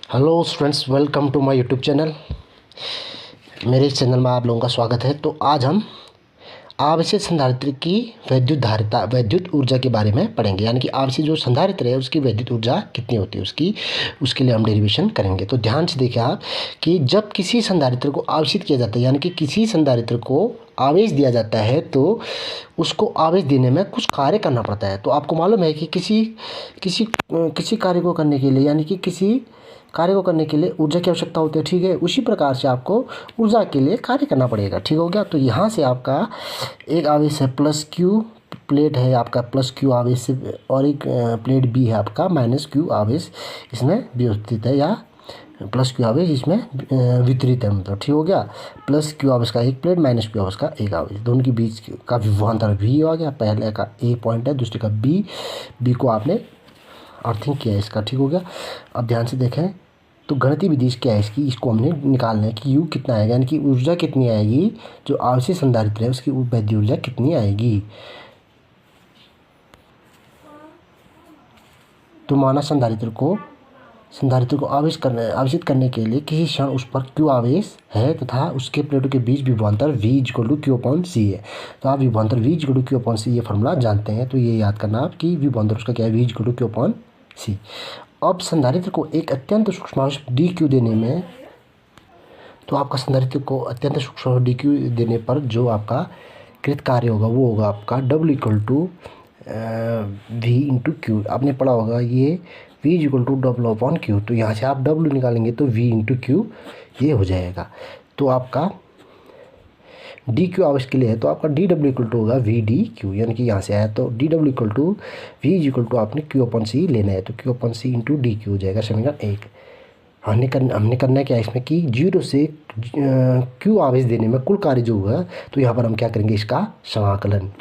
Hello students, welcome to my YouTube channel. मेरे इस channel में आप लोगों का स्वागत है। तो आज हम आवेशित संधारित्र की वैद्युत ऊर्जा के बारे में पढ़ेंगे। यानी कि आवेशित जो संधारित्र है उसकी वैद्युत ऊर्जा कितनी होती है उसके लिए हम डेरिवेशन करेंगे। तो ध्यान से देखिए आप कि जब किसी संधारित्र को आवेशित किया जाता है, यानी कि किसी संधारित्र को आवेश दिया जाता है, तो उसको आवेश देने में कुछ कार्य करना पड़ता है। तो आपको मालूम है कि किसी कार्य को करने के लिए, यानी कि किसी कार्य को करने के लिए ऊर्जा की आवश्यकता होती है। ठीक है, उसी प्रकार से आपको ऊर्जा के लिए कार्य करना पड़ेगा। ठीक हो गया। तो यहाँ से आपका एक आवेश है प्लस क्यू, प्लेट है आपका प्लस क्यू आवेश से, और एक प्लेट बी है आपका माइनस क्यू आवेश इसमें व्यवस्थित है, या प्लस क्यू आवेश इसमें वितरित है। मतलब ठीक हो गया। प्लस क्यू आवेश का एक प्लेट, माइनस क्यू आवेश का एक आवेश, दोनों के बीच का विभवांतर वी आ गया। पहले का ए पॉइंट है, दूसरे का बी को आपने अर्थिंग किया है इसका। ठीक हो गया। अब ध्यान से देखें तो गणितीय विधि क्या है इसकी, इसको हमने निकालना है कि यू कितना आएगा, यानी कि ऊर्जा कितनी आएगी, जो आवेशित संधारित्र है उसकी वैद्युत ऊर्जा कितनी आएगी। तो माना संधारित्र को आवेशित करने के लिए किसी क्षण उस पर क्यू आवेश है तथा उसके प्लेटों के बीच विभवांतर v equal to Q upon C है। तो आप विभवांतर v equal to Q upon C ये फॉर्मूला जानते हैं, तो ये याद करना आप कि विभवांतर उसका क्या है, v equal to Q upon C. अब संधारित्र को एक अत्यंत सूक्ष्म डी क्यू देने में, तो आपका संधारित्र को अत्यंत सूक्ष्म डी क्यू देने पर जो आपका कृत कार्य होगा वो होगा आपका W equal to V into Q. आपने पढ़ा होगा ये V equal to W upon Q. तो यहाँ से आप W निकालेंगे तो V इंटू क्यू ये हो जाएगा। तो आपका डी क्यू आवेश के लिए है, तो आपका डी डब्ल्यू इक्वल टू होगा वी डी क्यू, यानी कि यहाँ से आया तो D W equal to V equal to आपने क्यू अपॉन सी लेना है, तो Q upon C into D Q हो जाएगा समीकरण 1। हमने करना क्या है इसमें कि जीरो से क्यू आवेश देने में कुल कार्य जो हुआ, तो यहाँ पर हम क्या करेंगे इसका समाकलन।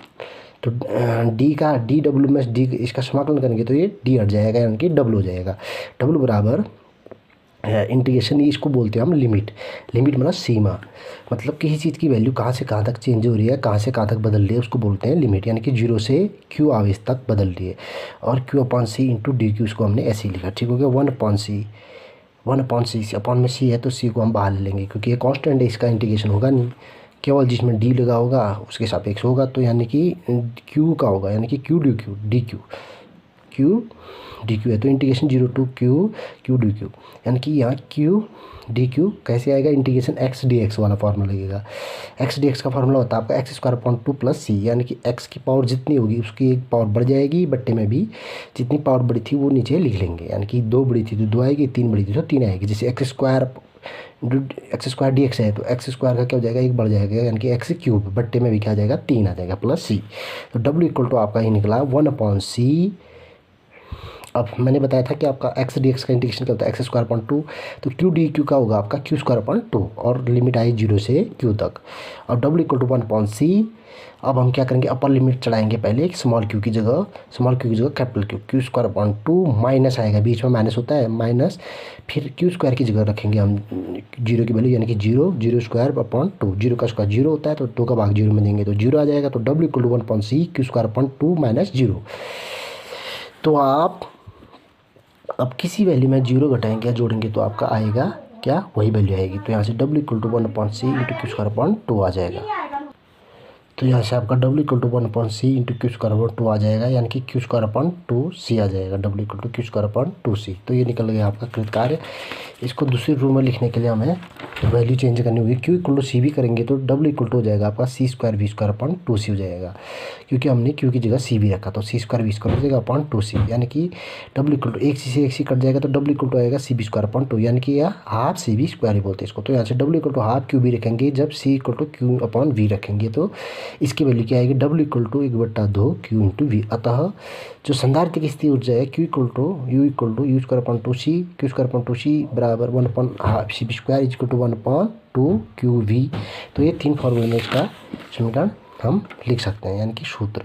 तो डी डब्ल्यू में डी इसका समाकलन करेंगे तो ये डी हट जाएगा, यानी कि डब्ल्यू हो जाएगा। डब्ल्यू बराबर इंटीग्रेशन, इसको बोलते हैं हम लिमिट मतलब सीमा। मतलब किसी चीज़ की वैल्यू कहाँ से कहाँ तक चेंज हो रही है, कहाँ से कहाँ तक बदल रही है, उसको बोलते हैं लिमिट। यानी कि जीरो से क्यू आवेश तक बदल रही है। और Q upon C into D Q इसको हमने ऐसे ही लिखा। ठीक हो गया। वन अपॉन सी अपॉन में सी है तो सी को हम बाहर ले लेंगे, क्योंकि ये कांस्टेंट है, इसका इंटीग्रेशन होगा नहीं, केवल जिसमें डी लगा होगा उसके सापेक्ष होगा। तो यानी कि क्यू का होगा, यानी कि क्यू डी क्यू है, तो integration zero to Q D Q, यानी कि यहाँ क्यू डी क्यू कैसे आएगा, इंटीग्रेशन एक्स डी एक्स वाला फार्मूला लगेगा। एक्स डी एक्स का फार्मूला होता है आपका X square upon two plus C, यानी कि एक्स की पावर जितनी होगी उसकी एक पावर बढ़ जाएगी, बट्टे में भी जितनी पावर बड़ी थी वो नीचे लिख लेंगे। यानी कि दो बड़ी थी तो दो आएगी, तीन बड़ी थी तो तीन आएगी। जैसे एक्स स्क्वायर डी एक्स है, तो एक्स स्क्वायर का क्या हो जाएगा, एक बढ़ जाएगा, यानी कि एक्स क्यूब, बट्टे में भी क्या आ जाएगा, तीन आ जाएगा प्लस सी। तो डब्ल्यू इक्वल टू आपका ही निकला वन अपॉन सी। अब मैंने बताया था कि आपका एक्स डी एक्स का इंटीग्रेशन क्या होता है, एक्स स्क्वायर अपॉन टू, तो क्यू डी क्यू का होगा आपका क्यू स्क्वायर अपॉन टू, और लिमिट आई जीरो से क्यू तक। और W equal to one upon C. अब हम क्या करेंगे, अपर लिमिट चढ़ाएंगे पहले स्मॉल क्यू की जगह capital Q square upon two, minus आएगा, बीच में माइनस होता है माइनस, फिर क्यू स्क्वायर की जगह रखेंगे हम जीरो की वैल्यू, यानी कि zero square upon to, zero का स्क्वायर जीरो होता है तो टू का भाग जीरो में देंगे तो जीरो आ जाएगा। तो W equal to one upon C Q square upon two minus zero. तो आप अब किसी वैल्यू में जीरो घटाएंगे या जोड़ेंगे तो आपका आएगा क्या, वही वैल्यू आएगी। तो यहाँ से W equal to one upon C into Q square upon two आ जाएगा। तो यहाँ से आपका W equal to one upon C into Q square upon two आ जाएगा, यानी कि Q square upon two C आ जाएगा। W equal to Q square upon two C. तो ये निकल गया आपका कृत कार्य। इसको दूसरे रूप में लिखने के लिए हमें वैल्यू चेंज करनी होगी। क्यू इक्वल टू सी भी करेंगे तो डब्ल्यू इक्वल टू हो जाएगा आपका C square V square upon two C हो जाएगा, क्योंकि हमने क्यू की जगह सी भी रखा, तो सी स्क्वायर वी स्क्वायर हो जाएगा अपॉन टू सी, यानी कि डब्ल्यू इक्वल टू एक सी से एक सी कट जाएगा तो डब्ल्यू इक्वल टू आएगा C B square upon two, यानी कि यह हाफ सी बी स्क्वायर ही बोलते हैं इसको। तो यहाँ से W equal to half Q B रखेंगे, जब C equal to Q upon V रखेंगे तो इसकी वैल्यू क्या आएगी, डब्ल्यू इक्वल टू एक बट्टा दो क्यू इंटू वी। अतः जो संधारित्र की स्थिति ऊर्जा है Q equal to U square upon two C, Q square upon two C बराबर one upon half C B square equal to one upon two Q V. तो ये तीन फॉर्मूले में इसका समीकरण हम लिख सकते हैं, यानी कि सूत्र।